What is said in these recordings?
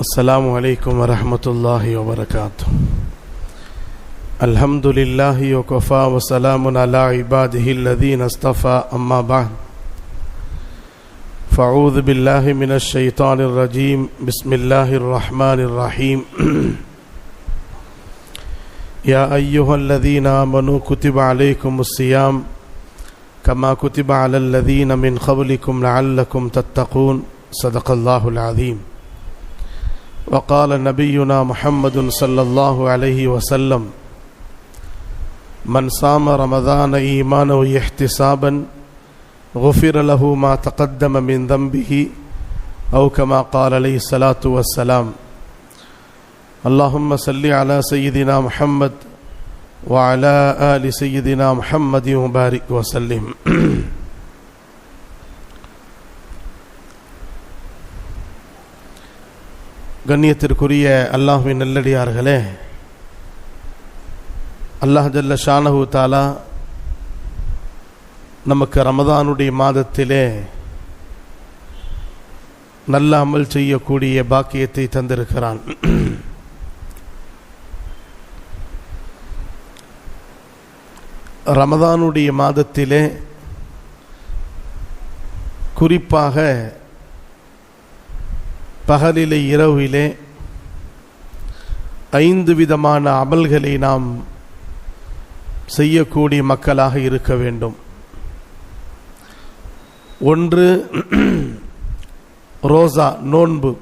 السلام عليكم ورحمة الله وبركاته. الحمد لله وكفى وسلام على عباده الذين اصطفى أما بعد فأعوذ بالله من الشيطان الرجيم بسم الله الرحمن الرحيم. يا أيها الذين آمنوا كتب عليكم الصيام كما كتب على الذين من قبلكم لعلكم تتقون. صدق الله العظيم. وقال نبينا محمد صلى الله عليه وسلم من صام رمضان إيمانا واحتسابا غفر له ما تقدم من ذنبه أو كما قال عليه الصلاة والسلام. اللهم صل على سيدنا محمد وعلى آل سيدنا محمد وبارك وسلم. கண்ணியத்திற்குரிய அல்லாஹ்வின் நல்லடியார்களே, அல்லாஹ் ஜல்ல ஷானஹு தஆலா நமக்கு ரமதானுடைய மாதத்திலே நல்ல அமல் செய்யக்கூடிய பாக்கியத்தை தந்திருக்கிறான். ரமதானுடைய மாதத்திலே குறிப்பாக பகலிலே இரவிலே 5 விதமான அமல்களை நாம் செய்யக்கூடிய மக்களாக இருக்க வேண்டும். ஒன்று ரோசா, நோன்பு.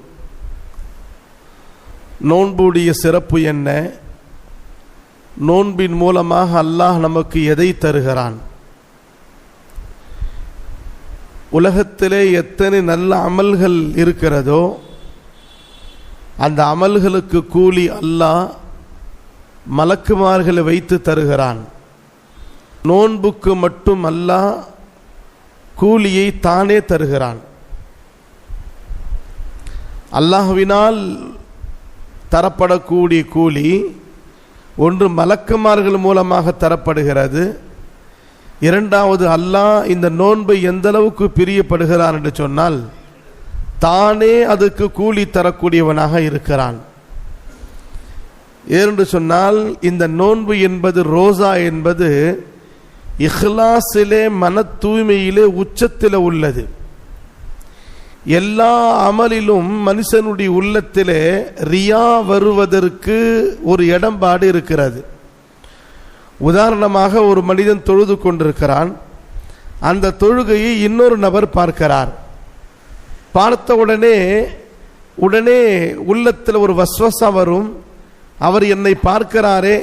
நோன்புடைய சிறப்பு என்ன? நோன்பின் மூலமாக அல்லாஹ் நமக்கு எதை தருகிறான்? உலகத்திலே எத்தனை நல்ல அமல்கள் இருக்கிறதோ அந்த அமல்களுக்கு கூலி அல்லாஹ் மலக்குமார்களை வைத்து தருகிறான். நோன்புக்கு மட்டும் அல்லாஹ் கூலியை தானே தருகிறான். அல்லாஹ்வினால் தரப்படக்கூடிய கூலி ஒன்று மலக்குமார்கள் மூலமாக தரப்படுகிறது. இரண்டாவது, அல்லாஹ் இந்த நோன்பை எந்த அளவுக்கு பிரியப்படுகிறான் என்று சொன்னால் தானே அதுக்கு கூலி தரக்கூடியவனாக இருக்கிறான். ஏனென்று சொன்னால் இந்த நோன்பு என்பது, ரோசா என்பது இஹ்லாஸிலே, மன தூய்மையிலே உச்சத்தில் உள்ளது. எல்லா அமலிலும் மனுஷனுடைய உள்ளத்திலே ரியா வருவதற்கு ஒரு இடம்பாடு இருக்கிறது. உதாரணமாக, ஒரு மனிதன் தொழுது கொண்டிருக்கிறான். அந்த தொழுகையை இன்னொரு நபர் பார்க்கிறார். பார்த்த உடனே உள்ளத்தில் ஒரு வஸ்வசா வரும். அவர் என்னை பார்க்கிறாரே,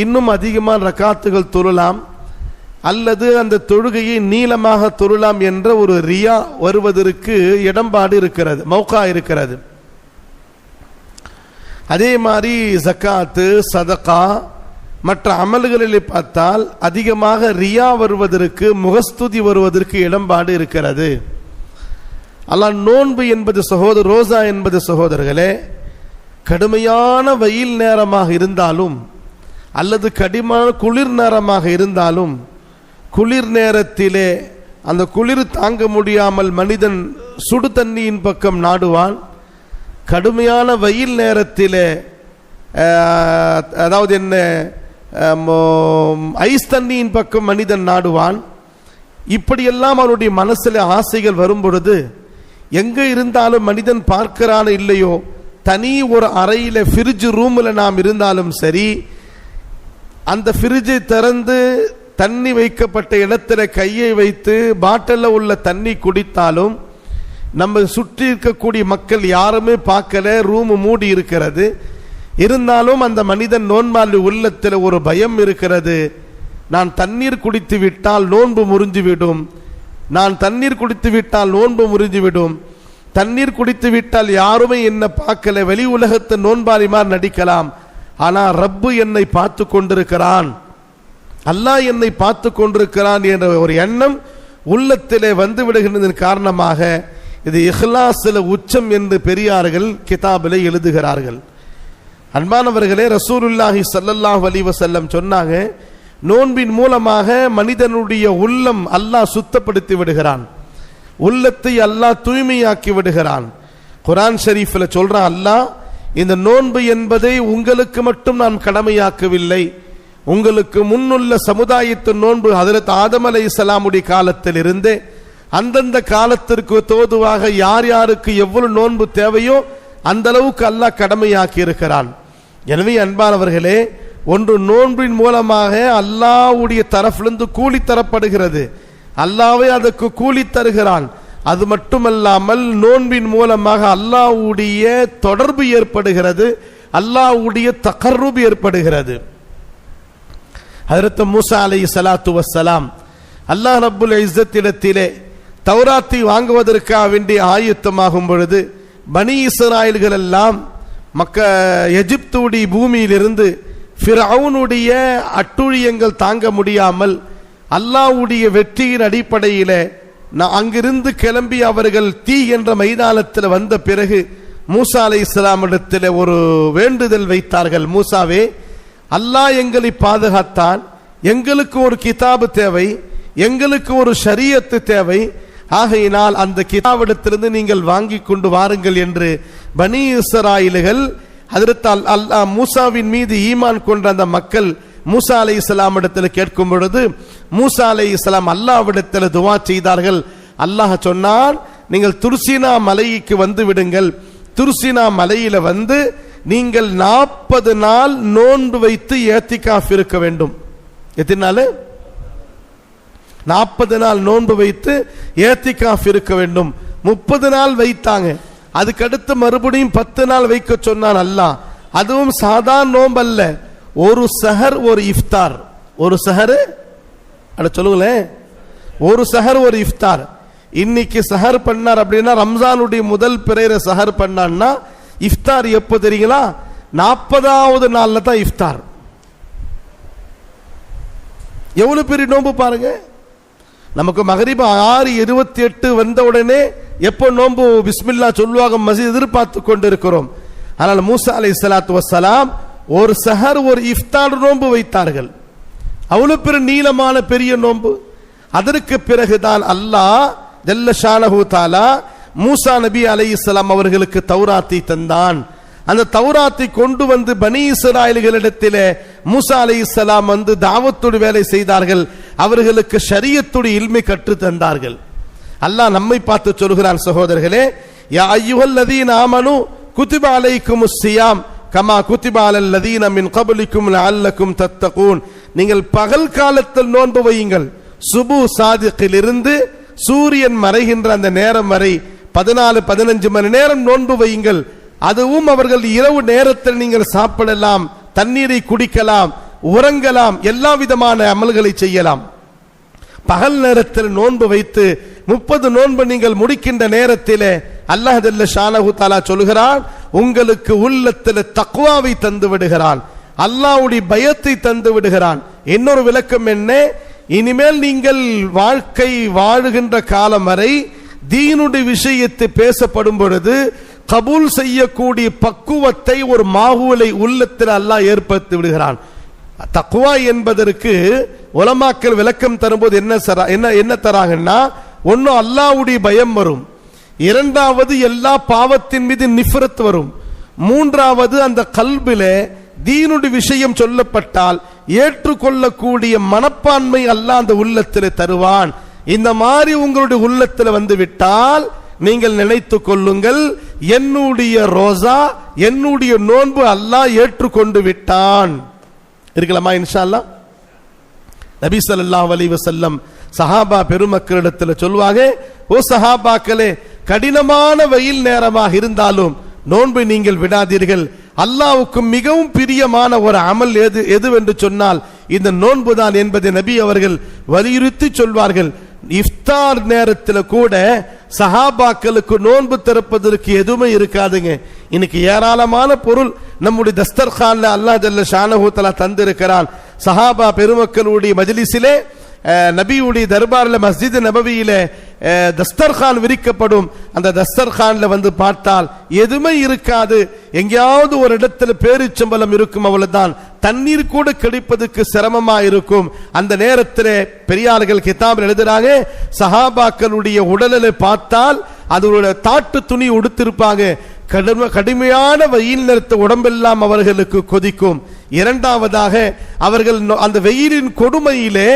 இன்னும் அதிகமான ரக்காத்துகள் தொழலாம் அல்லது அந்த தொழுகையை நீளமாக தொழலாம் என்ற ஒரு ரியா வருவதற்கு இடம்பாடு இருக்கிறது, மௌகா இருக்கிறது. அதே மாதிரி ஜக்காத்து, சதகா, மற்ற அமல்களில் பார்த்தால் அதிகமாக ரியா வருவதற்கு, முகஸ்துதி வருவதற்கு இடம்பாடு இருக்கிறது. அல்லாஹ் நோன்பு என்பது ரோசா என்பது சகோதரர்களே, கடுமையான வெயில் நேரமாக இருந்தாலும் அல்லது கடினமான குளிர் நேரமாக இருந்தாலும், குளிர் நேரத்திலே அந்த குளிர் தாங்க முடியாமல் மனிதன் சுடு தண்ணியின் பக்கம் நாடுவான். கடுமையான வெயில் நேரத்திலே அதாவது என்ன, ஐஸ் தண்ணியின் பக்கம் மனிதன் நாடுவான். இப்படியெல்லாம் அவனுடைய மனசில் ஆசைகள் வரும் பொழுது, எங்கே இருந்தாலும் மனிதன் பார்க்கிறான் இல்லையோ, தனி ஒரு அறையில் ஃப்ரிட்ஜ் ரூமில் நாம் இருந்தாலும் சரி, அந்த ஃப்ரிட்ஜை திறந்து தண்ணி வைக்கப்பட்ட இடத்துல கையை வைத்து பாட்டிலில் உள்ள தண்ணி குடித்தாலும் நம்ம சுற்றி இருக்கக்கூடிய மக்கள் யாருமே பார்க்கல, ரூம் மூடி இருக்கிறது. இருந்தாலும் அந்த மனிதன் நோன்பாளி உள்ளத்தில் ஒரு பயம் இருக்கிறது. நான் தண்ணீர் குடித்து விட்டால் நோன்பு முறிஞ்சுவிடும், நான் தண்ணீர் குடித்து விட்டால் நோன்பு முறிஞ்சுவிடும், தண்ணீர் குடித்து விட்டால் யாருமே என்ன பார்க்கல, வெளி உலகத்தை நோன்பாளிமார் நடிக்கலாம், ஆனால் ரப்பு என்னை பார்த்து கொண்டிருக்கிறான், அல்லாஹ் என்னை பார்த்து கொண்டிருக்கிறான் என்ற ஒரு எண்ணம் உள்ளத்திலே வந்து விடுகின்றதன் காரணமாக இது இஹ்லாஸில் உச்சம் என்று பெரியார்கள் கிதாபிலே எழுதுகிறார்கள். அன்பானவர்களே, ரசூலுல்லாஹி ஸல்லல்லாஹு அலைஹி வஸல்லம் சொன்னாங்க, நோன்பின் மூலமாக மனிதனுடைய உள்ளம் அல்லாஹ் சுத்தப்படுத்தி விடுகிறான், உள்ளத்தை அல்லாஹ் தூய்மையாக்கி விடுகிறான். குர்ஆன் ஷரீஃபில் சொல்றான், அல்லாஹ் இந்த நோன்பு என்பதை உங்களுக்கு மட்டும் நான் கடமையாக்கவில்லை, உங்களுக்கு முன்னுள்ள சமுதாயத்து நோன்பு ஹஜ்ரத் ஆதம் அலைஹிஸ்ஸலாமுடைய காலத்தில் இருந்தே அந்தந்த காலத்திற்கு தோதுவாக யார் யாருக்கு எவ்வளவு நோன்பு தேவையோ அந்த அளவுக்கு அல்லாஹ் கடமையாக்கி இருக்கிறான். எனவே அன்பானவர்களே, ஒன்று நோன்பின் மூலமாக அல்லாஹ்வுடைய தரப்பிலிருந்து கூலி தரப்படுகிறது, அல்லாஹ்வே அதற்கு கூலி தருகிறான். அது மட்டுமல்லாமல் நோன்பின் மூலமாக அல்லாஹ்வுடைய தொடர்பு ஏற்படுகிறது, அல்லாஹ்வுடைய தகர்ருப் ஏற்படுகிறது. ஹஜ்ரத் மூசா அலைஹிஸ்ஸலாத்து வஸ்ஸலாம் அல்லாஹ் ரப்புல் இஸ்ஸத்திடத்திலே தௌராத்தை வாங்குவதற்காக வேண்டிய ஆயத்தமாகும் பொழுது பனி இஸ்ராயல்கள் எல்லாம் எகிப்துடைய பூமியிலிருந்து ஃபிரௌனுடைய அட்டுழியங்கள் தாங்க முடியாமல் அல்லாஹ்வுடைய வெற்றியின் அடிப்படையில் அங்கிருந்து கிளம்பி அவர்கள் தீ என்ற மைதானத்தில் வந்த பிறகு மூசா அலைஹிஸ்ஸலாமிடத்தில் ஒரு வேண்டுதல் வைத்தார்கள். மூசாவே, அல்லாஹ் எங்களை பாதுகாத்தான், எங்களுக்கு ஒரு கிதாபு தேவை, எங்களுக்கு ஒரு ஷரியத்து தேவை, ஆகையினால் அந்த கிதாபிடத்திலிருந்து நீங்கள் வாங்கி கொண்டு வாருங்கள் என்று பனி இஸ்ராயல்கள் ஹஜ்ரத் மூசாவின் மீது ஈமான் கொண்ட அந்த மக்கள் மூசா அலைஹிஸ்ஸலாம் இடத்தில் கேட்கும் பொழுது மூசா அலைஹிஸ்ஸலாம் அல்லாஹ்விடத்தில் துஆ செய்தார்கள். அல்லாஹ் சொன்னான், நீங்கள் துர்சீனா மலைக்கு வந்து விடுங்கள், துர்சீனா மலையில வந்து நீங்கள் 40 நாள் நோன்பு வைத்து ஏத்திகாஃப் இருக்க வேண்டும். எத்தனை நாள்? 40 நாள் நோன்பு வைத்து ஏத்திகாஃப் இருக்க வேண்டும். 30 நாள் வைத்தாங்க. அதுக்கடுத்து மறுபடியும் 10 நாள் வைக்க சொன்னான் அல்லாஹ். அதுவும் சாதாரண நோன்பு அல்ல, ஒரு சஹர் ஒரு இஃப்தார். ஒரு சஹர் அட சொல்லுங்களேன், ஒரு சஹர் ஒரு இஃப்தார். இன்னைக்கு சஹர் பண்ணார் அப்படின்னா ரம்ஜானுடைய முதல் பிறையிற சஹர் பண்ணான்னா இஃப்தார் எப்போ தெரியுங்களா? 40வது நாள்ல தான் இஃப்தார். எவ்வளவு பெரிய நோன்பு பாருங்க. நமக்கு மகரிப் 6:28 வந்த உடனே எப்போ நோன்பு பிஸ்மில்லா சொல்லுவாங்க மஸ்ஜித் எதிர்பார்த்து கொண்டிருக்கிறோம். ஆனால் மூசா அலைஹிஸ்ஸலாத்து வஸ்ஸலாம் ஒரு சஹர் ஒரு இஃப்தார் நோன்பு வைத்தார்கள். அவ்வளவு பெரிய நீளமான பெரிய நோன்பு. அதற்கு பிறகுதான் அல்லாஹ் ஜல்ல ஷானஹு தஆலா மூசா நபி அலைஹிஸ்ஸலாம் அவர்களுக்கு தௌராத்தை தந்தான். அந்த தௌராத்தை கொண்டு வந்து பனி இஸ்ராயல்களிடத்திலே மூசா அலைஹிஸ்ஸலாம் வந்து தாவத்துடைய வேலை செய்தார்கள். அவர்களுக்கு ஷரியத்துடைய இல்மை கற்று தந்தார்கள். அல்லாஹ் நம்மை பார்த்து சொல்கிறான், சகோதரர்களே, யா அய்யுஹல்லதீன ஆமனு குதிப அலைக்குமுஸ் ஸியாம் கமா குதிப அலல் லதீன மின் கப்லிக்கும் லஅல்லக்கும் தத்தகூன். நீங்கள் பகல் காலத்தில் நோன்பு வையுங்கள். சுபு சாதிக்கிலிருந்து சூரியன் மறைகின்ற அந்த நேரம் வரை 14-15 மணி நேரம் நோன்பு வையுங்கள். அதுவும் அவர்கள் இரவு நேரத்தில் நீங்கள் சாப்பிடலாம், தண்ணீரை குடிக்கலாம், உறங்கலாம், எல்லா விதமான அமல்களை செய்யலாம். பகல் நேரத்தில் நோன்பு வைத்து 30 நோன்பு நீங்கள் முடிக்கின்ற நேரத்தில் அல்லாஹ் ஜல்ல ஷானஹு தஆலா சொல்கிறான், உங்களுக்கு உள்ளத்தில் தக்வாவை தந்து விடுகிறான், அல்லாஹ்வுடைய பயத்தை தந்து விடுகிறான். இன்னொரு விளக்கம் என்ன? இனிமேல் நீங்கள் வாழ்க்கை வாழுகின்ற காலம் வரை தீனுடைய விஷயத்தை பேசப்படும் பொழுது கபூல் செய்யக்கூடிய பக்குவத்தை ஒரு மாஹூலை உள்ளத்தில் அல்லாஹ் ஏற்படுத்தி விடுகிறான். தக்வா என்பதற்கு உலமாக்கள் விளக்கம் தரும்போது என்ன தராங்கன்னா, ஒன்னு அல்லாஹ்வுடைய பயம் வரும், இரண்டாவது எல்லா பாவத்தின் மீது நிஃபரத் வரும், மூன்றாவது அந்த கல்பிலே தீனுடைய விஷயம் சொல்லப்பட்டால் ஏற்றுக்கொள்ளக்கூடிய மனப்பான்மை அல்லாஹ் அந்த உள்ளத்தில் தருவான். இந்த மாதிரி உங்களுடைய உள்ளத்தில் வந்து விட்டால் நீங்கள் நினைத்து கொள்ளுங்கள், என்னுடைய ரோசா என்னுடைய நோன்பு அல்லாஹ் ஏற்றுக்கொண்டு விட்டான். இருக்கலாமா? இன்ஷா அல்லாஹ். நபி ஸல்லல்லாஹு அலைஹி வஸல்லம் சஹாபா பெருமக்களிடத்தில் சொல்வாங்க, ஓ சஹாபாக்களே, கடினமான வெயில் நேரமாக இருந்தாலும் நோன்பை நீங்கள் விடாதீர்கள். அல்லாஹ்வுக்கு மிகவும் பிரியமான ஒரு அமல் எதுவென்று சொன்னால் இந்த நோன்பு தான் என்பதை நபி அவர்கள் வலியுறுத்தி சொல்வார்கள். இஃப்தார் நேரத்தில் கூட சஹாபாக்களுக்கு நோன்பு திறப்பதற்கு எதுவுமே இருக்காதுங்க. இன்னைக்கு ஏராளமான பொருள் நம்முடைய தஸ்தர்கான்ல அல்லாஹ் ஜல்ல ஷானஹு தஆலா தந்திருக்கிறான். சஹாபா பெருமக்களுடைய மஜ்லிஸிலே நபியுடைய தர்பாரில் மஸ்ஜித் நபவியில தஸ்தர்கான் விரிக்கப்படும். அந்த தஸ்தர்கான்ல வந்து பார்த்தால் எதுவுமே இருக்காது. எங்கேயாவது ஒரு இடத்துல பேரிச்சம்பளம் இருக்கும், அவ்வளவுதான். தண்ணீர் கூட கிடைப்பதற்கு சிரமமா இருக்கும். அந்த நேரத்தில் பெரியார்கள் கிதாபில் எழுதுறாங்க, சஹாபாக்களுடைய உடலில் பார்த்தால் அதோட தாட்டு துணி உடுத்திருப்பாங்க, கடுமையான வெயில் நேரத்த உடம்பெல்லாம் அவர்களுக்கு கொதிக்கும். இரண்டாவதாக அவர்கள் அந்த வெயிலின் கொடுமையிலே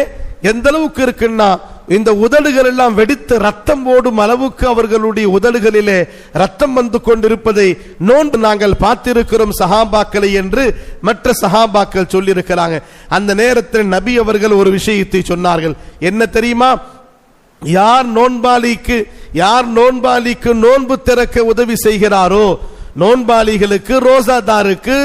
எந்த அளவுக்கு இருக்குன்னா இந்த உதடுகள் எல்லாம் வெடித்து ரத்தம் ஓடும் அளவுக்கு அவர்களுடைய உதடுகளிலே ரத்தம் வந்து கொண்டிருப்பதை நோன்பு நாங்கள் பார்த்திருக்கிறோம் சஹாபாக்களை என்று மற்ற சஹாபாக்கள் சொல்லியிருக்கிறாங்க. அந்த நேரத்தில் நபி அவர்கள் ஒரு விஷயத்தை சொன்னார்கள். என்ன தெரியுமா? யார் நோன்பாளிக்கு நோன்பு திறக்க உதவி செய்கிறாரோ, நோன்பாளிகளுக்கு ரோசாதாருக்கு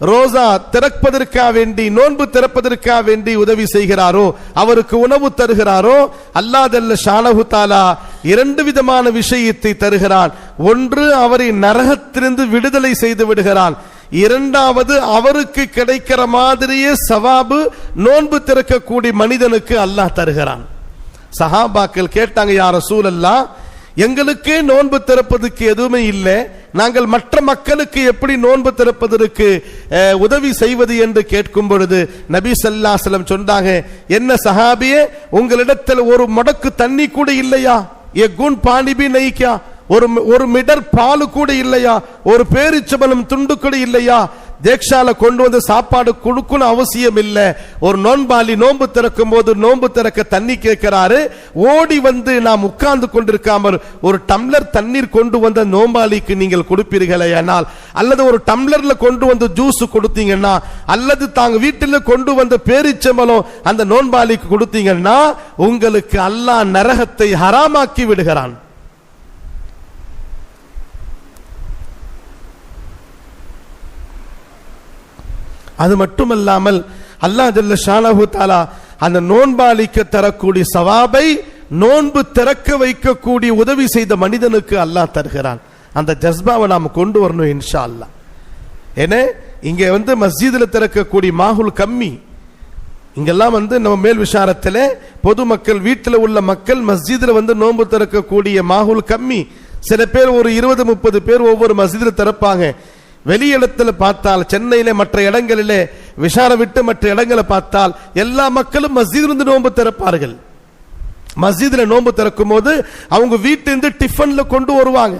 ரோசா திறப்பதற்காக வேண்டி நோன்பு திறப்பதற்காக வேண்டி உதவி செய்கிறாரோ, அவருக்கு உணவு தருகிறாரோ, அல்லாஹ் ஜல்ல ஷானஹு தஆலா இரண்டு விதமான விஷயத்தை தருகிறான். ஒன்று, அவரை நரகத்திலிருந்து விடுதலை செய்து விடுகிறான். இரண்டாவது, அவருக்கு கிடைக்கிற மாதிரியே சவாபு நோன்பு திறக்கக்கூடிய மனிதனுக்கு அல்லாஹ் தருகிறான். சஹாபாக்கள் கேட்டாங்க, யா ரசூலல்லாஹ், எங்களுக்கே நோன்பு திறப்பதற்கு எதுவுமே இல்லை, நாங்கள் மற்ற மக்களுக்கு எப்படி நோன்பு திறப்பதற்கு உதவி செய்வது என்று கேட்கும் பொழுது நபி ஸல்லல்லாஹு அலைஹி வஸல்லம் சொன்னாங்க, என்ன சஹாபியே, உங்களிடத்தில் ஒரு மடக்கு தண்ணி கூட இல்லையா? ஏ குன் பானி பி நஹி கியா, ஒரு மிடர் பால் கூட இல்லையா? ஒரு பேரிச்சம்பழம் துண்டு கூட இல்லையா? தேக்ஷால கொண்டு வந்து சாப்பாடு கொடுக்கணும் அவசியம் இல்லை. ஒரு நோன்பாளி நோன்பு திறக்கும் போது நோன்பு திறக்க தண்ணி கேட்கிறாரு, ஓடி வந்து நாம் உட்கார்ந்து கொண்டிருக்காமல் ஒரு டம்ளர் தண்ணீர் கொண்டு வந்த நோன்பாளிக்கு நீங்கள் கொடுப்பீர்களேயானால், அல்லது ஒரு டம்ளர்ல கொண்டு வந்து ஜூஸ் கொடுத்தீங்கன்னா, அல்லது தாங்க வீட்டில் கொண்டு வந்த பேரிச்சம்பழம் அந்த நோன்பாளிக்கு கொடுத்தீங்கன்னா, உங்களுக்கு அல்லாஹ் நரகத்தை ஹராமாக்கி விடுகிறான். அது மட்டுமல்லாமல் அல்லாஹ் ஜல்ல ஷானஹு தஆலா அந்த நோன்பாளிக்கு தரக்கூடிய சவாபை நோன்பு திறக்க வைக்கக்கூடிய உதவி செய்த மனிதனுக்கு அல்லாஹ் தருகிறான். அந்த ஜஸ்பாவை நாம் கொண்டு வரணும் இன்ஷா அல்லாஹ். ஏன்னா இங்க மஸ்ஜிதில் திறக்கக்கூடிய மாஹுல் கம்மி. இங்கெல்லாம் நம்ம மேல் விசாரத்தில் பொதுமக்கள் வீட்டில் உள்ள மக்கள் மஸ்ஜிதில் நோன்பு திறக்கக்கூடிய மாஹுல் கம்மி. சில பேர் ஒரு 20-30 பேர் ஒவ்வொரு மஸ்ஜிதில் திறப்பாங்க. வெளியிடத்தில் பார்த்தால், சென்னையில மற்ற இடங்களிலே விசார விட்டு மற்ற இடங்களை பார்த்தால் எல்லா மக்களும் மஸ்ஜிதிலிருந்து நோன்பு திறப்பார்கள். மஸ்ஜிதில் நோன்பு திறக்கும் போது அவங்க வீட்டிலிருந்து டிஃபன்ல கொண்டு வருவாங்க.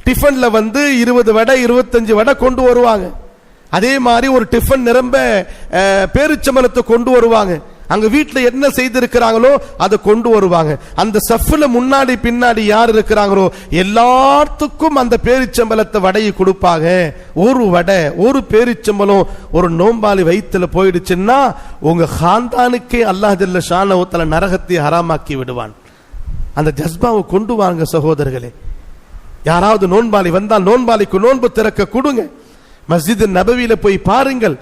டிஃபன்ல 20 வடை 25 வடை கொண்டு வருவாங்க. அதே மாதிரி ஒரு டிஃபன் நிரம்ப பேரிச்சம்பழத்தை கொண்டு வருவாங்க. அங்க வீட்டில் என்ன செய்திருக்கிறாங்களோ அதை கொண்டு வருவாங்க. அந்த சஃப்ல முன்னாடி பின்னாடி யார் இருக்கிறாங்களோ எல்லாத்துக்கும் அந்த பேரிச்சம்பழத்தை வடையை கொடுப்பாங்க. ஒரு வடை ஒரு பேரிச்சம்பழம் ஒரு நோன்பாளி வயிற்றுல போயிடுச்சுன்னா உங்க காந்தானுக்கே அல்லாஹ் ஜல்ல ஷானஹு தஆலா நரகத்தை ஹராமாக்கி விடுவான். அந்த ஜஸ்பாவை கொண்டு வாங்க சகோதரர்களே. யாராவது நோன்பாளி வந்தால் நோன்பாளிக்கு நோன்பு திறக்க கொடுங்க. மஸ்ஜித் நபவியில போய் பாருங்கள்,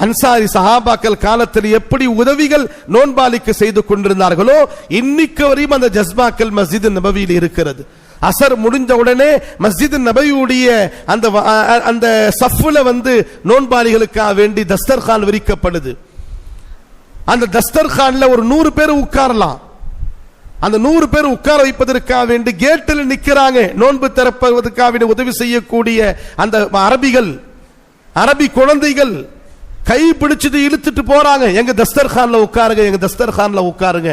அன்சாரி சஹாபாக்கள் காலத்தில் எப்படி உதவிகள் நோன்பாளிக்கு செய்து கொண்டிருந்தார்களோ இன்னைக்கு வரையும் அந்த ஜஸ்பாக்கள் மஸ்ஜித் நபவியில் இருக்கிறது. அசர் முடிஞ்ச உடனே மஸ்ஜித் நபவியுடைய அந்த சஃப்ல நோன்பாளிகளுக்காக வேண்டி தஸ்தர்கான் விரிக்கப்படுது. அந்த தஸ்தர்கான்ல ஒரு 100 பேர் உட்காரலாம். அந்த 100 பேர் உட்கார வைப்பதற்காக வேண்டி கேட்டில் நிக்கிறாங்க. நோன்பு திறப்பதற்காக வேண்டி உதவி செய்யக்கூடிய அந்த அரபி குழந்தைகள் கை பிடிச்சிட்டு இழுத்துட்டு போறாங்க. எங்க தஸ்தர்கான்ல உட்காருங்க, எங்க தஸ்தர்கான்ல உட்காருங்க.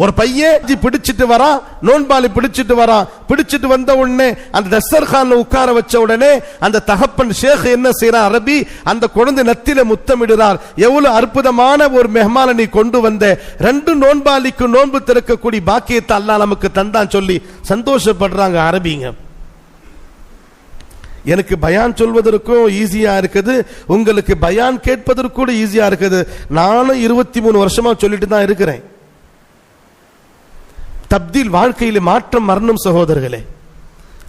ஒரு பையன் பிடிச்சிட்டு வரான், நோன்பாளி பிடிச்சிட்டு வரான். பிடிச்சிட்டு வந்த உடனே அந்த தஸ்தர்கான்ல உட்கார வச்ச உடனே அந்த தகப்பன் ஷேக் என்ன செய்யறார், அரபி அந்த குழந்தை நத்தில முத்தமிடுறார். எவ்வளவு அற்புதமான ஒரு மெஹமான நீ கொண்டு வந்த, 2 நோன்பாளிக்கு நோன்பு திறக்கக்கூடிய பாக்கியத்தை அல்லாஹ் நமக்கு தந்தான் சொல்லி சந்தோஷப்படுறாங்க அரபிங்க. எனக்கு பயான் சொல்வதற்கும் ஈஸியா இருக்குது, உங்களுக்கு பயான் கேட்பதற்கு கூட ஈஸியா இருக்குது. நானும் 23 வருஷமா சொல்லிட்டு தான் இருக்கிறேன். தப்தீல் வாழ்க்கையில மாற்றம் வரணும் சகோதரர்களே.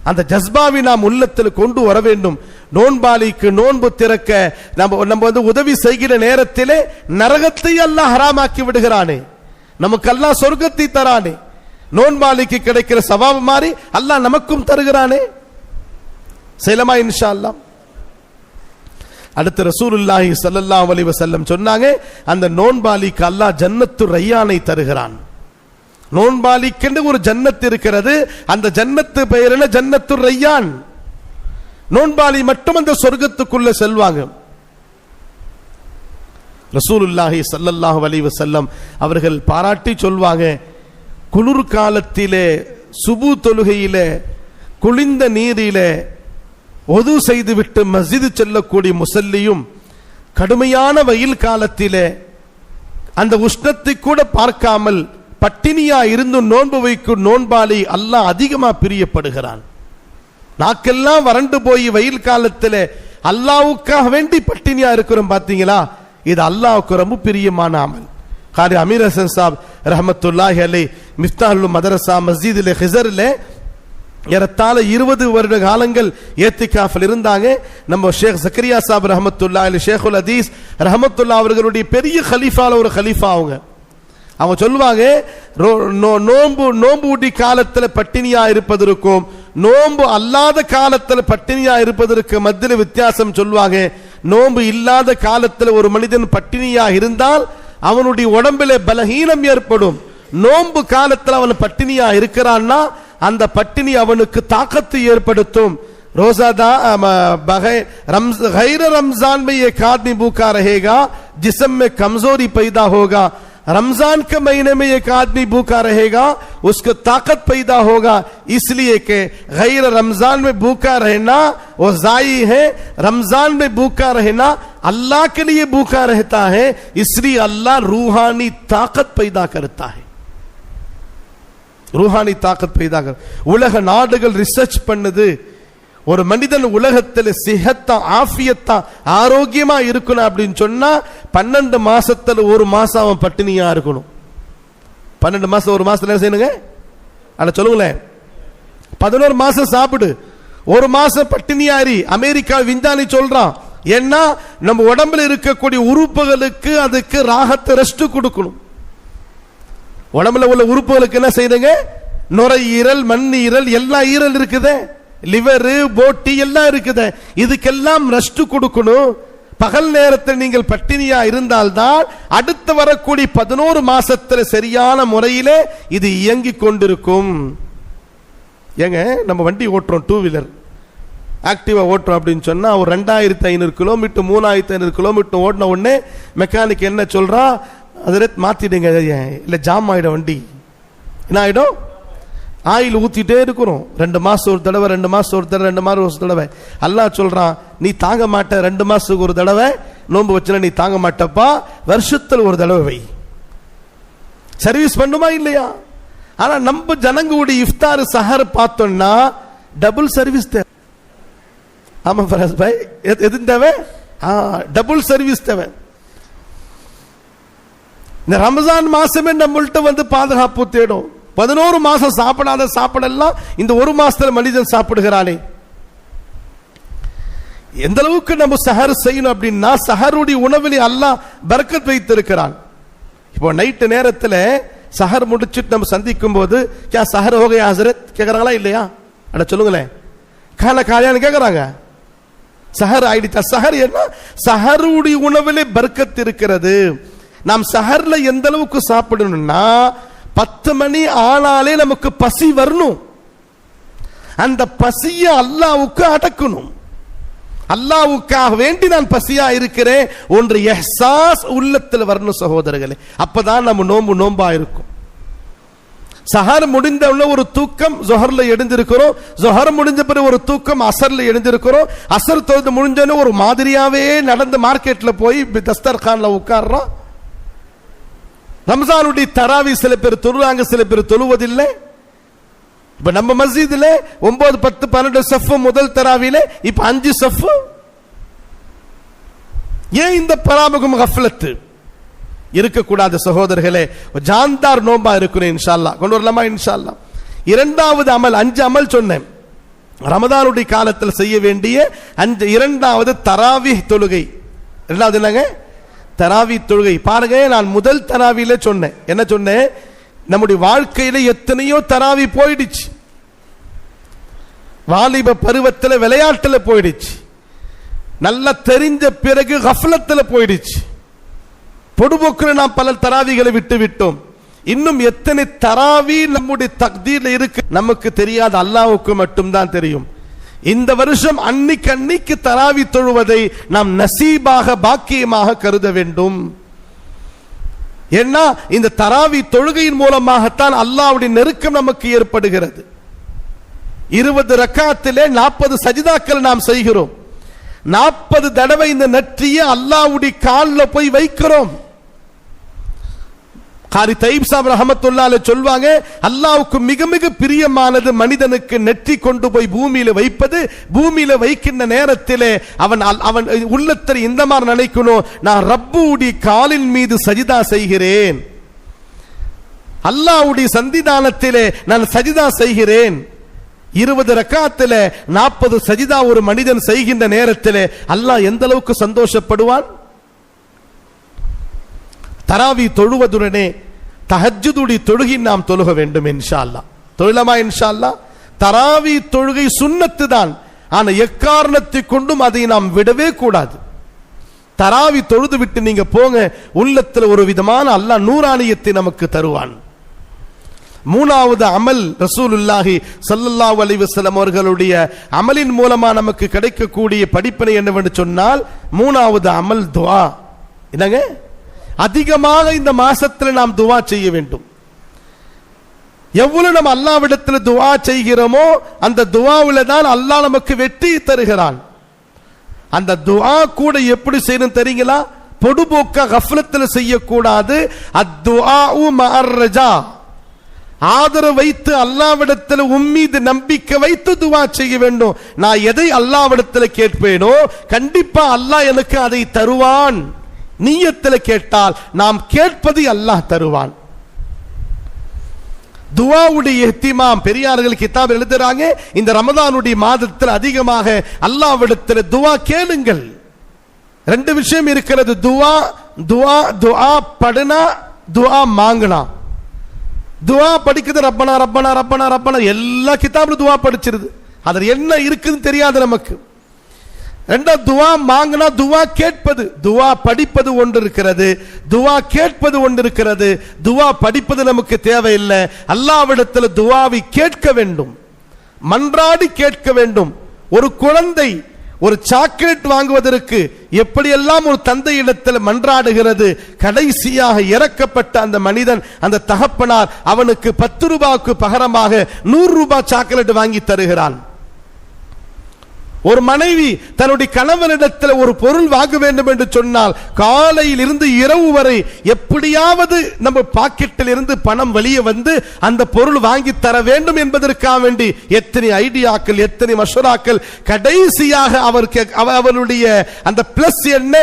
அந்த ஜஸ்பாவை நாம் உள்ளத்தில் கொண்டு வர வேண்டும். நோன்பாளிக்கு நோன்பு திறக்க நம்ம உதவி செய்கிற நேரத்திலே நரகத்தை அல்லாஹ் ஹராமாக்கி விடுகிறானே, நமக்கு அல்லாஹ் சொர்க்கத்தை தரானே. நோன்பாளிக்கு கிடைக்கிற சவாபு மாதிரி அல்லாஹ் நமக்கும் தருகிறானே. செய்யலாமா இன்ஷா அல்லாஹ்? அடுத்து ரசூலுல்லாஹி ஸல்லல்லாஹு அலைஹி வஸல்லம் சொன்னாங்க, அந்த நோன்பாளிக்கு அல்லாஹ் ஜன்னத்து ரையானை தருகிறான். நோன்பாளிக்கென்று ஒரு ஜன்னத் இருக்கிறது. அந்த ஜன்னத்து பெயர் என்ன? ஜன்னத்து ரையான். நோன்பாளி மட்டும் அந்த சொர்க்கத்துக்குள்ள செல்வாங்க. ரசூலுல்லாஹி ஸல்லல்லாஹு அலைஹி வஸல்லம் அவர்கள் பாராட்டி சொல்வாங்க, குளிர் காலத்திலே சுபு தொழுகையிலே குளிர்ந்த நீரிலே ஒது செய்துவிட்டு மஸ்ஜிது செல்லக்கூடிய முசல்லியும் கடுமையான வெயில் காலத்திலே அந்த உஷ்ணத்தை கூட பார்க்காமல் பட்டினியா இருந்து நோன்பு வைக்கும் நோன்பாளி அல்லாஹ் அதிகமா பிரியப்படுகிறான். நாக்கெல்லாம் வறண்டு போய் வெயில் காலத்தில் அல்லாஹ்வுக்காக வேண்டி பட்டினியா இருக்கிறோம் பாத்தீங்களா, இது அல்லாஹ்வுக்கு ரொம்ப பிரியமான அமல். காரி அமீர் ஹசன் சாப் ரஹமத்துல்லாஹி அலைஹி மிஃப்தாஹுல் மதரசா மஸ்ஜிதிலே ஹிஸரிலே ஏறத்தாழ 20 வருட காலங்கள் ஏத்திகாஃபில் இருந்தாங்க. நம்ம ஷேக் ஜக்கரியா சாப் ரஹமத்துல்லாஹி அலைஹி ஷேகுல் ஹதீஸ் ரஹமத்துல்லாஹ் அவர்களுடைய பெரிய கலீஃபால ஒரு கலீஃபா அவங்க சொல்லுவாங்க, நோன்பு ஊட்டி காலத்தில் பட்டினியா இருப்பதற்கும் நோன்பு அல்லாத காலத்தில் பட்டினியா இருப்பதற்கு மத்தியில் வித்தியாசம் சொல்லுவாங்க. நோன்பு இல்லாத காலத்தில் ஒரு மனிதன் பட்டினியா இருந்தால் அவனுடைய உடம்பில் பலஹீனம் ஏற்படும். நோன்பு காலத்தில் அவன் பட்டினியா இருக்கிறான்னா அந்த பட்டினி அவனுக்கு தாக்கத்தை ஏற்படுத்தும். रोजादा गैर रमजान में एक आदमी भूखा रहेगा, जिस्म में कमजोरी पैदा होगा. रमजान के महीने में एक आदमी भूखा रहेगा, उसको ताकत पैदा होगा. इसलिए कि गैर रमजान में भूखा रहना वो जाई है, रमजान में भूखा रहना अल्लाह के लिए भूखा रहता है. इसलिए अल्लाह रूहानी ताकत पैदा करता है. रूहानी ताकत पैदा कर உலக நாடுகள் ரிசர்ச் பண்ணுது, ஒரு மனிதன் உலகத்தில் சிஹத்தா ஆஃபியத்தா ஆரோக்கியமா இருக்கணும் அப்படின்னு சொன்னா 12 மாசத்துல ஒரு மாசம் அவன் பட்டினியா இருக்கணும். 12 மாசம் ஒரு மாசத்துல என்ன செய்யணுங்க? அட சொல்லுங்களேன். 11 மாசம் சாப்பிடு, ஒரு மாசம் பட்டினியாரி. அமெரிக்கா விஞ்ஞானி சொல்றான், ஏன்னா நம்ம உடம்புல இருக்கக்கூடிய உறுப்புகளுக்கு அதுக்கு ராகத்தை ரெஸ்ட் கொடுக்கணும். உடம்புல உள்ள உறுப்புகளுக்கு என்ன செய்யுங்க? நுரையீரல், மண்ணீரல், எல்லா ஈரல் இருக்குது, லிவர், போட்டி எல்லாம் இருக்குது. இதுக்கெல்லாம் ரெஸ்ட் கொடுக்கணும். பகல் நேரத்தில் நீங்கள் பட்டினியா இருந்தால்தான் அடுத்து வரக்கூடிய 11 மாசத்துல சரியான முறையிலே இது இயங்கிக் கொண்டிருக்கும். ஏங்க நம்ம வண்டி ஓட்டுறோம், 2 வீலர் ஆக்டிவா ஓட்டுறோம் அப்படின்னு சொன்னா ஒரு 2500 கிலோமீட்டர் 3500 கிலோமீட்டர் ஓடின உடனே மெக்கானிக் என்ன சொல்றா, அதை மாத்திடுங்க, இல்ல ஜாம் ஆயிடும் வண்டி. என்ன ஆயிடும்? ஆயில் ஊத்திட்டே இருக்கிறோம். 2 மாசம் ஒரு தடவை, 2 மாசம் ஒரு தடவை, 2 மாசம் ஒரு தடவை. அல்லாஹ் சொல்றான், நீ தாங்க மாட்ட, 2 மாசத்துக்கு ஒரு தடவை நோன்பு வச்சுனா நீ தாங்க மாட்டப்பா, வருஷத்துல ஒரு தடவை வை. சர்வீஸ் பண்ணுமா இல்லையா? ஆனா நம்ம ஜனங்களுடைய இஃப்தார் சஹர் பார்த்தோம்னா டபுள் சர்வீஸ் தேவை. ஆமா ஃபராஸ் பாய், எது தேவை? டபுள் சர்வீஸ் தேவை. இந்த ரமஜான் மாசமே நம்மள்ட்ட வந்து பாதுகாப்பு தேடும். 11 மாசம் சாப்பிடாத சாப்பிடலாம் இந்த ஒரு மாசத்துல மனிதன் சாப்பிடுகிறானே. எந்த அளவுக்கு நம்ம சஹர் செய்யணும் அப்படின்னா, சஹருடைய உணவில் அல்லாஹ் பரக்கத் வைத்திருக்கிறான். இப்போ நைட்டு நேரத்துல சஹர் முடிச்சுட்டு நம்ம சந்திக்கும் போது, क्या சஹர் हो गया हजरत கேக்குறாங்களா இல்லையா? அட சொல்லுங்களேன், கால காலையான்னு கேக்குறாங்க. சஹர் ஆயிடுச்சா? சஹர் என்ன? சஹருடைய உணவிலே பரக்கத் இருக்கிறது. நாம் சஹர்ல எந்த அளவுக்கு சாப்பிடணும்னா 10 மணி ஆனாலே நமக்கு பசி வரணும். அந்த பசிய அல்லாஹ்வுக்கு அடக்கணும். அல்லாஹ்வுக்காக வேண்டி நான் பசியா இருக்கிறேன் ஒன்று இஹ்சாஸ் உள்ளத்தில் வரணும் சகோதரர்களே. அப்பதான் நம்ம நோன்பா இருக்கும். சஹர் முடிந்த ஒரு தூக்கம் ஜொஹர்ல எழுந்திருக்கிறோம், ஜொஹர் முடிஞ்ச பிறகு ஒரு தூக்கம் அசர்ல எழுந்திருக்கிறோம், அசர் தொழுது முடிஞ்சோன்னு ஒரு மாதிரியாவே நடந்து மார்க்கெட்ல போய் தஸ்தர்கான்ல உட்கார்றோம். ரம்ஜானுடைய தராவி சில பேர் தொழுவாங்க, சில பேர் தொழுவதில்லை. இப்ப நம்ம மஸ்ஜிதுல 9, 10, 12 சஃப் முதல் தராவில இப்ப 5 சஃப். ஏன் இந்த பராமுகம் கஃப்லத் இருக்கக்கூடாது சகோதரர்களே? ஜான்தார் நோன்பா இருக்கணும் இன்ஷா அல்லாஹ். கொண்டு வரலாமா இன்ஷா அல்லாஹ்? இரண்டாவது அமல், 5 அமல் சொன்னேன் ரமதானுடைய காலத்தில் செய்ய வேண்டிய 5. இரண்டாவது தராவிஹ் தொழுகை. இரண்டாவது என்னங்க? தராவி தொழுகை. பாருங்க, நான் முதல் தராவில சொன்னேன், என்ன சொன்னேன்? நம்முடைய வாழ்க்கையில எத்தனையோ தராவி போயிடுச்சு. வாலிப பருவத்தில் விளையாட்டுல போயிடுச்சு, நல்லா தெரிஞ்ச பிறகு கஃப்லத்துல போயிடுச்சு, பொடுபோக்குல நாம் பல தராவிகளை விட்டு விட்டோம். இன்னும் எத்தனை தராவி நம்முடைய தக்தீர்ல இருக்கு நமக்கு தெரியாது, அல்லாஹ்வுக்கு மட்டும்தான் தெரியும். இந்த வருஷம் அன்னைக்கு தராவி தொழுவதை நாம் நசீபாக பாக்கியமாக கருத வேண்டும். ஏன்னா இந்த தராவி தொழுகையின் மூலமாகத்தான் அல்லாஹ்வுடைய நெருக்கம் நமக்கு ஏற்படுகிறது. 20 ரக்காத்திலே 40 சஜிதாக்கள் நாம் செய்கிறோம். 40 தடவை இந்த நெற்றியை அல்லாஹ்வுடைய காலில் போய் வைக்கிறோம். காரி தைப் சாப் ரஹமத்துல்லாஹி அலைஹி சொல்வாங்க, அல்லாஹ்வுக்கு மிக மிக பிரியமானது மனிதனுக்கு நெற்றி கொண்டு போய் பூமியில வைப்பது. பூமியில வைக்கின்ற நேரத்திலே அவன் உள்ளத்தில் இந்த மாதிரி நினைக்கணும், நான் ரப்புடைய காலின் மீது சஜிதா செய்கிறேன், அல்லாஹ்வுடைய சன்னிதானத்திலே நான் சஜிதா செய்கிறேன். 20 ரக்காத்திலே 40 சஜிதா ஒரு மனிதன் செய்கின்ற நேரத்திலே அல்லாஹ் எந்த அளவுக்கு சந்தோஷப்படுவான். தராவி தொழுவதுடனே தஹஜ்ஜுதுடைய தொழுகை நாம் தொழுக வேண்டும். இன்ஷா அல்லாஹ் தொழலாமா? இன்ஷா அல்லாஹ். தராவி தொழுகை சுன்னத்து தான், ஆனா எக்காரணத்தை கொண்டும் அதை நாம் விடவே கூடாது. தராவி தொழுது விட்டு நீங்க போங்க, உள்ளத்தில் ஒரு விதமான அல்லாஹ் நூறானியத்தை நமக்கு தருவான். மூணாவது அமல் ரசூலுல்லாஹி ஸல்லல்லாஹு அலைஹி வஸல்லம் அவர்களுடைய அமலின் மூலமா நமக்கு கிடைக்கக்கூடிய படிப்பினை என்னவென்று சொன்னால், மூணாவது அமல் துஆ. என்னங்க? அதிகமாக இந்த மாசத்தில் நாம் துஆ செய்ய வேண்டும். எவ்வளவு நம்ம அல்லாஹ்விடத்தில் துஆ செய்கிறோமோ அந்த துஆவில தான் அல்லாஹ் நமக்கு வெற்றி தருகிறான். அந்த துஆ கூட எப்படி செய்யணும் தெரியுங்களா? பொடுபோக்க கஃப்லத்தில் செய்யக்கூடாது. அத்துஆஉ மஅர் ரஜா, ஆதரவு வைத்து அல்லாஹ்விடத்தில் உம்மீது நம்பிக்கை வைத்து துஆ செய்ய வேண்டும். நான் எதை அல்லாஹ்விடத்தில் கேட்பேனோ கண்டிப்பா அல்லாஹ் எனக்கு அதை தருவான். நியத்தில் கேட்டால் நாம் கேட்பதை அல்லாஹ் தருவான். துஆவுடைய இஹ்திமாம் பெரியார்கள் கிதாப் எழுதுறாங்க, இந்த ரமதானுடைய மாதத்தில் அதிகமாக அல்லாஹ்விடத்தில் துஆ கேளுங்கள். ரெண்டு விஷயம் இருக்கிறது, துஆ துஆ துஆ படுனா துஆ மாங்கனா. துஆ படிக்குது ரப்பனா ரப்பனா ரப்பனா ரப்பனா, எல்லா கிதாபுல துஆ படிச்சிருது, அதுல என்ன இருக்குன்னு தெரியாது நமக்கு. ரெண்டா துஆ மாங்கனா, துஆ கேட்பது. துஆ படிப்பது ஒன்று இருக்கிறது, துஆ கேட்பது ஒன்று இருக்கிறது. துஆ படிப்பது நமக்கு தேவையில்லை. அல்லாஹ்விடத்தில் துஆவை கேட்க வேண்டும், மன்றாடி கேட்க வேண்டும். ஒரு குழந்தை ஒரு சாக்லேட் வாங்குவதற்கு எப்படியெல்லாம் ஒரு தந்தையிடத்தில் மன்றாடுகிறது, கடைசியாக இறக்கப்பட்ட அந்த மனிதன், அந்த தகப்பனார் அவனுக்கு 10 ரூபாய்க்கு பகரமாக 100 ரூபாய் சாக்லேட் வாங்கி தருகிறான். ஒரு மனைவி தன்னுடைய கணவனிடத்தில் ஒரு பொருள் வாங்க வேண்டும் என்று சொன்னால் காலையில் இருந்து இரவு வரை எப்படியாவது நம்ம பாக்கெட்டில் இருந்து பணம் வெளியே வந்து அந்த பொருள் வாங்கி தர வேண்டும் என்பதற்காக வேண்டி எத்தனை ஐடியாக்கள், எத்தனை மஷூராக்கள். கடைசியாக அவருடைய அந்த பிளஸ் என்ன,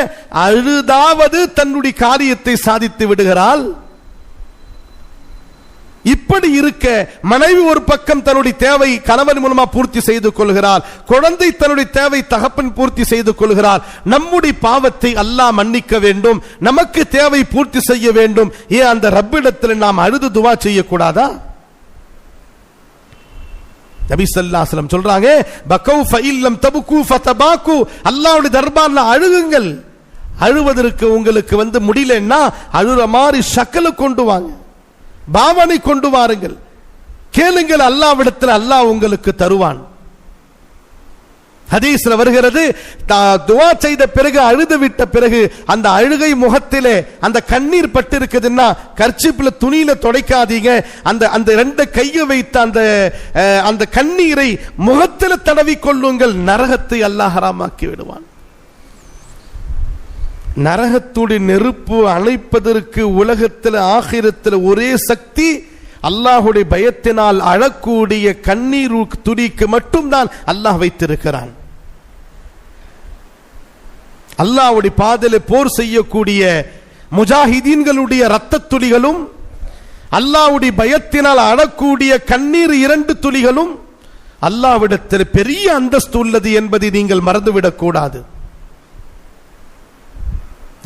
அழுதாவது தன்னுடைய காரியத்தை சாதித்து விடுகிறாள். இப்படி இருக்க மனைவி ஒரு பக்கம் தன்னுடைய தேவை கணவன் மூலமா பூர்த்தி செய்து கொள்கிறார், குழந்தை தன்னுடைய தேவை தகப்பன் பூர்த்தி செய்து கொள்கிறார். நம்முடைய பாவத்தை அல்லாஹ் மன்னிக்க வேண்டும், நமக்கு தேவை பூர்த்தி செய்ய வேண்டும். ஏன் அந்த ரப்பிடத்தில் நாம் அழுது துவா செய்யக்கூடாதா? நபி ஸல்லல்லாஹு அலைஹி வஸல்லம் சொல்றாங்க, பகௌ ஃபஇல்லம் தபகு ஃபதபாகு, அல்லாஹ்வுடைய தர்பார்ல அழுகுங்கள். அழுவதற்கு உங்களுக்கு முடியலன்னா அழுற மாதிரி ஷக்கல கொண்டு வாங்க, பாவனை கொண்டு வாருங்கள், கேளுங்கள், அல்லாஹ்விடத்தில் அல்லாஹ் உங்களுக்கு தருவான். ஹதீஸ்ல வருகிறது, துஆ செய்த பிறகு அழுது விட்ட பிறகு அந்த அழுகை முகத்திலே அந்த கண்ணீர் பட்டு இருக்குதுன்னா கர்ச்சிப்ல துணியில துடைக்காதீங்க, அந்த ரெண்டு கையை வைத்து அந்த கண்ணீரை முகத்தில் தடவி கொள்ளுங்கள். நரகத்தை அல்லாஹ் ஹராமாக்கி விடுவான். நரகத்துடைய நெருப்பு அணைப்பதற்கு உலகத்தில் ஆகிரத்தில் ஒரே சக்தி அல்லாஹுடைய பயத்தினால் அழக்கூடிய கண்ணீர் துடிக்கு மட்டும்தான் அல்லாஹ் வைத்திருக்கிறான். அல்லாஹ்வுடைய பாதையிலே போர் செய்யக்கூடிய முஜாஹிதீன்களுடைய இரத்த துளிகளும் அல்லாஹ்வுடைய பயத்தினால் அழக்கூடிய கண்ணீர் 2 துளிகளும் அல்லாஹ்விடத்தில் பெரிய அந்தஸ்து உள்ளது என்பதை நீங்கள் மறந்துவிடக் கூடாது.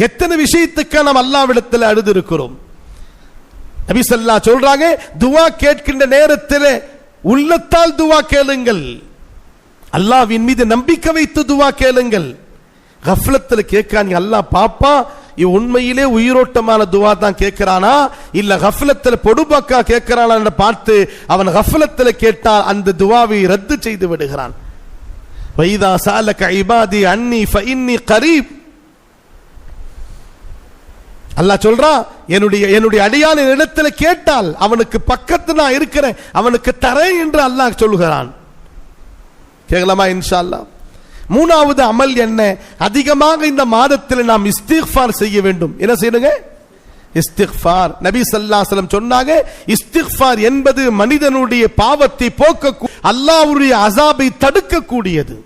எத்தனை விஷயத்துக்கு நாம் அல்லாஹ்விடத்தில் அழுது இருக்கிறோம். நபி ஸல்லல்லாஹு சொல்றாங்க, துஆ கேட்கின்ற நேரத்தில் உள்ளத்தால் துஆ கேளுங்கள், அல்லாஹ்வின் மீது நம்பிக்கை வைத்து துஆ கேளுங்கள். கஃப்லத்தில் கேட்காங்க, அல்லாஹ் பாப்பா உண்மையிலே உயிரோட்டமான துஆ தான் கேட்கிறானா இல்ல கஃப்லத்தில் பொடுபாக்கா கேட்கிறானா என்று பார்த்து அவன் கஃப்லத்தில் கேட்டால் அந்த துஆவை ரத்து செய்து விடுகிறான். வைதா சாலக இபாதி அன்னி ஃபஇன்னி கரீப், அல்லாஹ் சொல்றான், என்னுடைய அடியான் இடத்துல கேட்டால் அவனுக்கு பக்கத்து நான் இருக்கிறேன், அவனுக்கு தரேன் என்று அல்லாஹ் சொல்கிறான். கேட்கலாமா இன்ஷா அல்லாஹ்? மூணாவது அமல் என்ன? அதிகமாக இந்த மாதத்தில் நாம் இஸ்திக்ஃபார் செய்ய வேண்டும். என்ன செய்யணுங்க? இஸ்திக்ஃபார். நபி ஸல்லல்லாஹு அலைஹி வஸல்லம் சொன்னாங்க, இஸ்திக்ஃபார் என்பது மனிதனுடைய பாவத்தை போக்க, அல்லாஹ்வுடைய அஸாபை தடுக்கக்கூடியது.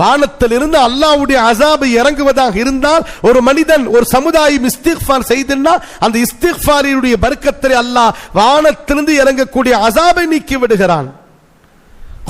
வானத்திலிருந்து அல்லாஹ்வுடைய அஸாபை இறங்குவதாக இருந்தால் ஒரு மனிதன், ஒரு சமுதாயம் இஸ்திக்ஃபார் செய்தா அந்த இஸ்திக்ஃபாரினுடைய பரக்கத்தை அல்லாஹ் வானத்திலிருந்து இறங்கக்கூடிய அஸாபை நீக்கி விடுகிறான்.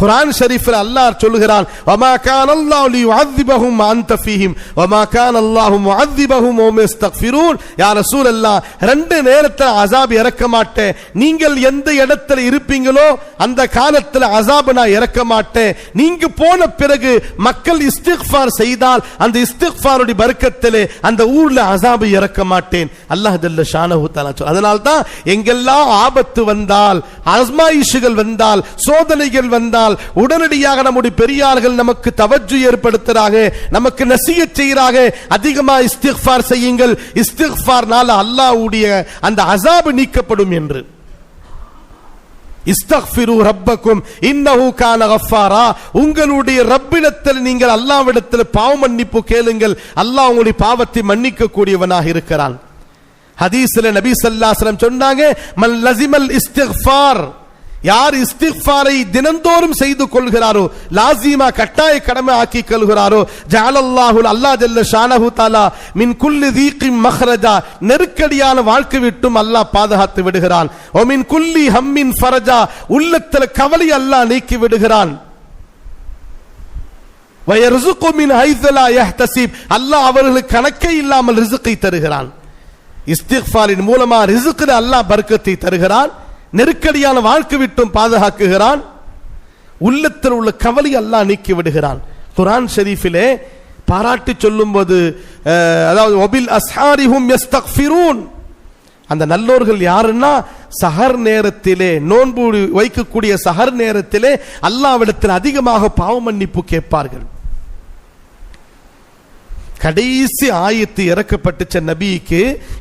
குர்ஆன் ஷரீஃபில் அல்லாஹ் சொல்லுகிறான், வமா கான அல்லாஹு லியுஅذிபஹும் வஅன்த ஃபீஹிம் வமா கான அல்லாஹு முஅذிபஹும் வஹும் யஸ்தக்ஃபிரூன். யா ரசூலல்லாஹ், ரெண்டு நேரத்தில் அஸாப் இறக்க மாட்டேன். நீங்கள் எந்த இடத்துல இருப்பீங்களோ அந்த காலத்தில் அஸாப் நான் இறக்க மாட்டேன். நீங்க போன பிறகு மக்கள் இஸ்திக்ஃபார் செய்தால் அந்த இஸ்திக்ஃபாருடைய பரக்கத்திலே அந்த ஊர்ல அஸாப் இறக்க மாட்டேன். அல்லாஹ் ஜல்ல ஷானஹு தஆலா சொல்றான். அதனால தான் எங்கெல்லாம் ஆபத்து வந்தால், அஸ்மாயிஷ்கள் வந்தால், சோதனைகள் வந்தால் உடனடியாக நம்முடைய பெரியார்கள் நமக்கு தவஜ்ஜு ஏற்படுத்துறாங்க, நமக்கு நசிஹத் செய்றாங்க, அதிகமா இஸ்திக்ஃபார் செய்யுங்கள், இஸ்திக்ஃபார்னால அல்லாஹ்வுடைய அந்த அஸாப் நீக்கப்படும் என்று. இஸ்தக்ஃபிரு ரப்பக்கும் இன்னஹு கான கஃபாரா. உங்களுடைய ரப்பிடத்தில் நீங்கள் அல்லாஹ்விடத்தில் பாவ மன்னிப்பு கேளுங்கள், அல்லாஹ் உங்களுடைய பாவத்தை மன்னிக்க கூடியவனாக இருக்கிறான். ஹதீஸ்ல நபி ஸல்லல்லாஹு அலைஹி வஸல்லம் சொன்னாங்க, மன் லஸிமல் இஸ்திக்ஃபார், யார் இஸ்திக்ஃபாரை தினந்தோறும் செய்து கொள்கிறாரோ, லாசிமா கட்டாய கடமை ஆக்கி கொள்கிறாரோ, ஜஅலல்லாஹு அல்லாஹ் ஜல்ல ஷானஹு தஆலா மின் குல்லி தீகின் மக்ரஜா, நெருக்கடியான வாழ்க்கை விட்டும் அல்லாஹ் பாதுகாத்து விடுகிறான். ஓ மின் குல்லி ஹம்மின் ஃபரஜா, உள்ளத்தில் கவலை அல்லாஹ் நீக்கி விடுகிறான். வயர்ஸுகு மின் ஹைஸு லா யஹ்தஸிப், அல்லாஹ் அவர்களுக்கு கணக்கே இல்லாமல் ரிஸ்கை தருகிறான். இஸ்திக்ஃபாரின் மூலமா ரிஸ்கில் அல்லாஹ் பரக்கத்தை தருகிறான், நெருக்கடியான வாழ்க்கை விட்டும் பாதுகாக்குகிறான், உள்ளத்தில் உள்ள கவலை அல்லாஹ் நீக்கி விடுகிறான். குர்ஆன் ஷரீஃபிலே பாராட்டி சொல்லும்போது, அதாவது வபில் அஸ்ஹாரிஹும் யஸ்தக்ஃபிரூன், அந்த நல்லோர்கள் யாருன்னா சஹர் நேரத்திலே, நோன்பு வைக்கக்கூடிய சஹர் நேரத்திலே அல்லாஹ்விடத்தில் அதிகமாக பாவ மன்னிப்பு கேட்பார்கள். கடைசி ஆயத்து இறக்கப்பட்டுச்ச நபிக்கு,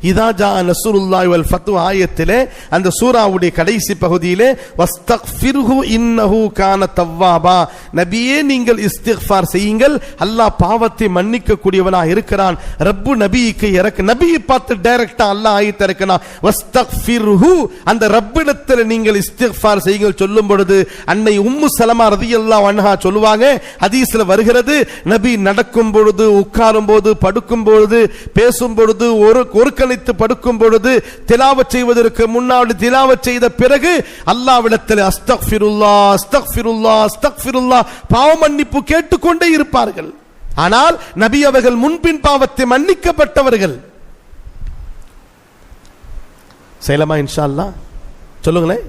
இதா ஜா நஸ்ருல்லாஹி வல் ஃபத்ஹு ஆயத்திலே, அந்த சூராவுடைய கடைசி பகுதியிலே, வஸ்தக்ஃபிர்ஹு இன்னஹு கான தவ்வாபா, நபியே நீங்கள் இஸ்திக்ஃபார் செய்யுங்கள், அல்லாஹ் பாவத்தை மன்னிக்க கூடியவனாக இருக்கிறான். ரப்பு நபிக்கு இறக்க, நபியை பார்த்து டைரக்டா அல்லாஹ் ஆயத்தை இறக்கினான். வஸ்தக்ஃபிர்ஹு, அந்த ரப்பிடத்தில் நீங்கள் இஸ்திக்ஃபார் செய்யுங்கள் சொல்லும் பொழுது அன்னை உம்மு சலமா ரலியல்லாஹு அன்ஹா சொல்லுவாங்க, ஹதீஸ்ல வருகிறது, நபி நடக்கும் பொழுது, உட்காரும் போது, படுக்கும் பொழுது, பேசும் பொழுது, ஒரு கணித்து படுக்கும் பொழுது, திலாவத் செய்வதற்கு முன்னாடி திலாவத் செய்த பிறகு அல்லாஹ்விடத்தில் அஸ்தக்ஃபிருல்லாஹ் அஸ்தக்ஃபிருல்லாஹ் அஸ்தக்ஃபிருல்லாஹ் பாவ மன்னிப்பு கேட்டுக்கொண்டே இருப்பார்கள். ஆனால் நபி அவர்கள் முன்பின் பாவத்தை மன்னிக்கப்பட்டவர்கள். செய்யலாமா இன்ஷா அல்லாஹ்? சொல்லுங்களேன்,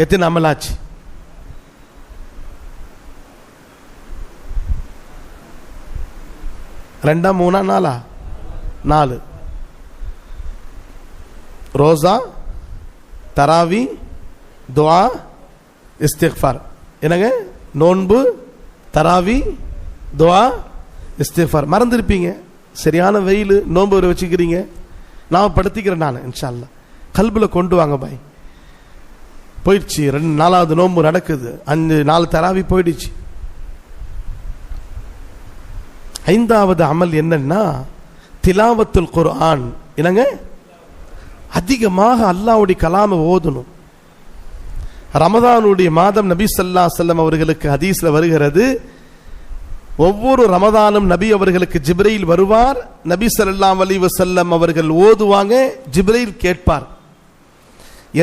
எத்தனை அமலாச்சு? ரெண்டா, மூணா, நாலா? 4. ரோசா, தராவி, துஆ, இஸ்திக்ஃபார். என்னங்க? நோன்பு, தராவி, துஆ, இஸ்திக்ஃபார். மறந்துருப்பீங்க, சரியான வெயில், நோன்பு வச்சுக்கிறீங்க. நான் படுத்திக்கிறேன் நான் இன்ஷா அல்லாஹ். கல்புல கொண்டு வாங்க பாய். போயிடுச்சு, 4வது நோன்பு நடக்குது, 4 தராவி போயிடுச்சு. 5வது அமல் என்னன்னா திலாவத்துல் குர்ஆன். என்னங்க? அதிகமாக அல்லாஹ்வுடைய கலாமை ஓதணும். ரமதானுடைய மாதம் நபி ஸல்லல்லாஹு அலைஹி வஸல்லம் அவர்களுக்கு ஹதீஸ்ல வருகிறது, ஒவ்வொரு ரமதானும் நபி அவர்களுக்கு ஜிப்ரீல் வருவார், நபி ஸல்லல்லாஹு அலைஹி வஸல்லம் அவர்கள் ஓதுவாங்க, ஜிப்ரீல் கேட்பார்.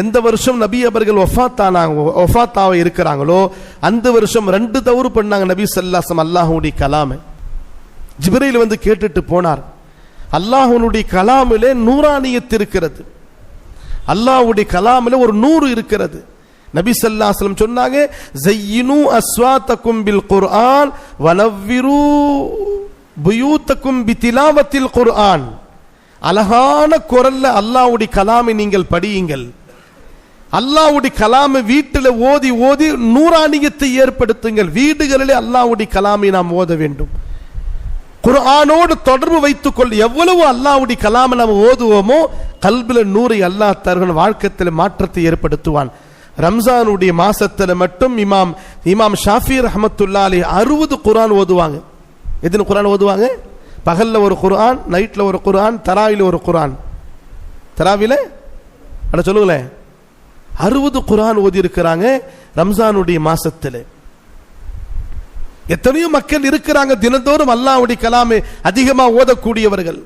எந்த வருஷம் நபி அவர்கள் வஃபாத்தாக இருக்கிறாங்களோ அந்த வருஷம் 2 தவறு பண்ணாங்க நபி ஸல்லல்லாஹு அலைஹி வஸல்லம் அல்லாஹ்வுடைய கலாமை. ஜிப்ரீல் வந்து கேட்டுட்டு போனார். அல்லாஹ்வுடைய கலாமிலே நூரானியத் இருக்கிறது, அல்லாஹ்வுடைய கலாமிலே ஒரு நூறு இருக்கிறது. நபி ஸல்லல்லாஹு அலைஹி வஸல்லம் சொன்னாங்க, ஸய்யினு அஸ்வாத்தகும் பில் குர்ஆன் வனவ்விரு புயூத்தகும் பிதிலாவத்தில் குர்ஆன். அழகான குரல்ல அல்லாஹ்வுடைய கலாமை நீங்கள் படியுங்கள். அல்லாஹ்வுடைய கலாமை வீட்டில் ஓதி ஓதி நூரானியத்தை ஏற்படுத்துங்கள். வீடுகளிலே அல்லாஹ்வுடைய கலாமை நாம் ஓத வேண்டும். குர்ஆனோடு தொடர்பு வைத்துக் கொள். எவ்வளவு அல்லாஹ்வுடைய கலாமை நாம் ஓதுவோமோ கல்பில நூரை அல்லாஹ் தருவான், வாழ்க்கையில் மாற்றத்தை ஏற்படுத்துவான். ரம்ஜானுடைய மாசத்துல மட்டும் இமாம் ஷாஃபி ரஹ்மத்துல்லாஹி அலைஹி 60 குர்ஆன் ஓதுவாங்க. எத்தனை குர்ஆன் ஓதுவாங்க? பகல்ல ஒரு குர்ஆன், நைட்ல ஒரு குர்ஆன், தராவில ஒரு குர்ஆன். தராவில அட சொல்லுங்களேன், 60 குர்ஆன் ஓதி இருக்கிறாங்க ரம்ஜானுடைய மாசத்துல. எத்தனையோ மக்கள் இருக்கிறாங்க தினந்தோறும் அல்லாஹ்வுடைய கலாமை அதிகமா ஓதக்கூடியவர்கள்.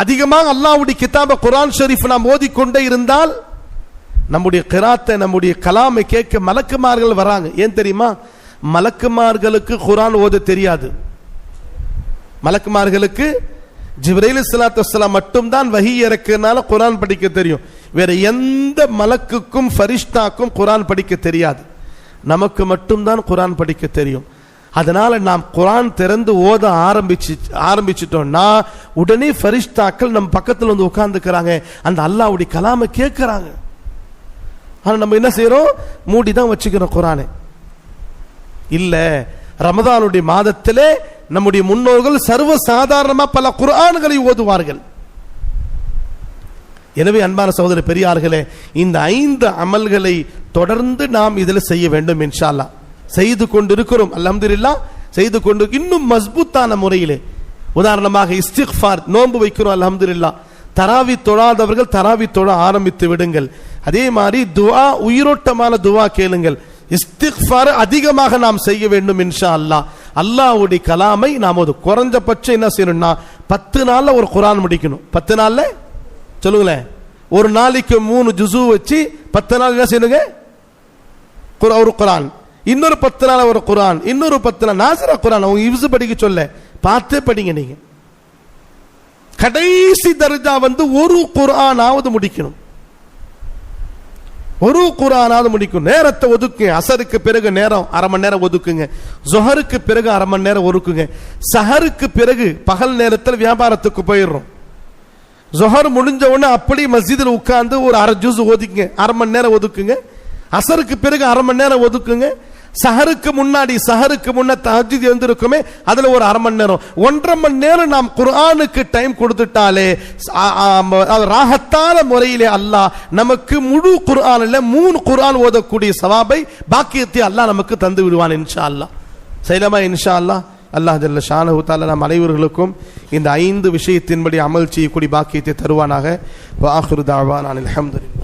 அதிகமாக அல்லாஹ்வுடைய கிதாப குர்ஆன் ஷரீஃப் நாம் ஓதிக்கொண்டே இருந்தால் நம்முடைய கிராத்தை, நம்முடைய கலாமை கேட்க மலக்குமார்கள் வராங்க. ஏன் தெரியுமா? மலக்குமார்களுக்கு குர்ஆன் ஓத தெரியாது. மலக்குமார்களுக்கு ஜிப்ரீல் ஸல்லல்லாஹு அலைஹி வஸல்லம் மட்டும்தான் வஹி இறக்குனால குர்ஆன் படிக்க தெரியும். வேற எந்த மலக்குக்கும் ஃபரிஷ்தாக்கும் குர்ஆன் படிக்க தெரியாது. நமக்கு மட்டும்தான் குர்ஆன் படிக்க தெரியும். அதனால நாம் குர்ஆன் திறந்து ஓத ஆரம்பிச்சிட்டோம்னா உடனே ஃபரிஷ்தாக்கள் நம்ம பக்கத்தில் வந்து உட்கார்ந்துக்கிறாங்க, அந்த அல்லாஹ்வுடைய கலாமை கேட்கிறாங்க. ஆனா நம்ம என்ன செய்யறோம்? மூடி தான் வச்சுக்கிறோம் குர்ஆனை. இல்ல, ரமதானுடைய மாதத்திலே நம்முடைய முன்னோர்கள் சர்வ சாதாரணமா பல குர்ஆன்களை ஓதுவார்கள். எனவே அன்பான சகோதர பெரியார்களே, இந்த 5 அமல்களை தொடர்ந்து நாம் இதில் செய்ய வேண்டும். இன்ஷா அல்லாஹ் செய்து கொண்டிருக்கிறோம். அல்ஹம்துலில்லாஹ் செய்து கொண்டு இன்னும் மஸ்பூத்தான முறையிலே. உதாரணமாக இஸ்திக்ஃபார், நோன்பு வைக்கிறோம் அல்ஹம்துலில்லாஹ். தராவி தொழாதவர்கள் தராவி தொழ ஆரம்பித்து விடுங்கள். அதே மாதிரி துஆ, உயிரோட்டமான துஆ கேளுங்கள். இஸ்திக்ஃபார் அதிகமாக நாம் செய்ய வேண்டும் இன்ஷா அல்லாஹ். அல்லாஹ்வுடைய கலாமை நாம் ஒரு குறைஞ்சபட்சம் என்ன செய்யணும்னா 10 நாள்ல ஒரு குர்ஆன் முடிக்கணும். 10 நாள்ல சொல்லுங்களேன், ஒரு நாளைக்கு 3 ஜுஸு வச்சு 10 நாள் என்ன செய்யணுங்க? ஒரு குர்ஆன், இன்னொரு 10 நாள் ஒரு குர்ஆன், இன்னொரு 10 நாள் நாசிரா குர்ஆன். அவங்க இவ்ஸ் படிக்க சொல்ல பார்த்தே படிங்க. நீங்க கடைசி தர்ஜா வந்து ஒரு குர்ஆனாவது முடிக்கணும். ஒரு குர்ஆனாவது முடிக்கணும். நேரத்தை ஒதுக்குங்க. அசருக்கு பிறகு நேரம் 1/2 மணி நேரம் ஒதுக்குங்க. ஜுஹருக்கு பிறகு 1/2 மணி நேரம் ஒதுக்குங்க. சஹருக்கு பிறகு பகல் நேரத்தில் வியாபாரத்துக்கு போயிடுறோம். ஜுஹர் முடிஞ்ச உடனே அப்படி மஸ்ஜிதில் உட்கார்ந்து ஒரு 1/2 ஜுஸ் ஓதிக்குங்க, 1/2 மணி நேரம் ஒதுக்குங்க. அசருக்கு பிறகு 1/2 மணி நேரம் ஒதுக்குங்க. சஹருக்கு முன்ன தஹஜ்ஜுத் எழுந்திருக்குமே, அதுல ஒரு 1/2 மணி நேரம், 1.5 மணி நேரம் நாம் குர்ஆனுக்கு டைம் கொடுத்துட்டாலே ராஹத்தான முறையிலே அல்லாஹ் நமக்கு முழு குர்ஆனில் 3 குர்ஆன் ஓதக்கூடிய சவாபை பாக்கியத்தை அல்லாஹ் நமக்கு தந்து விடுவான் இன்ஷா அல்லாஹ். செய்யலாமா இன்ஷா அல்லாஹ்? அல்லாஹ் ஜல்ல ஷானஹு தஆலா நம் அனைவர்களுக்கும் இந்த 5 விஷயத்தின்படி அமல் செய்யக்கூடிய பாக்கியத்தை தருவானாக. வ ஆகிரு தஅவானா அல்ஹம்துலில்லாஹ்.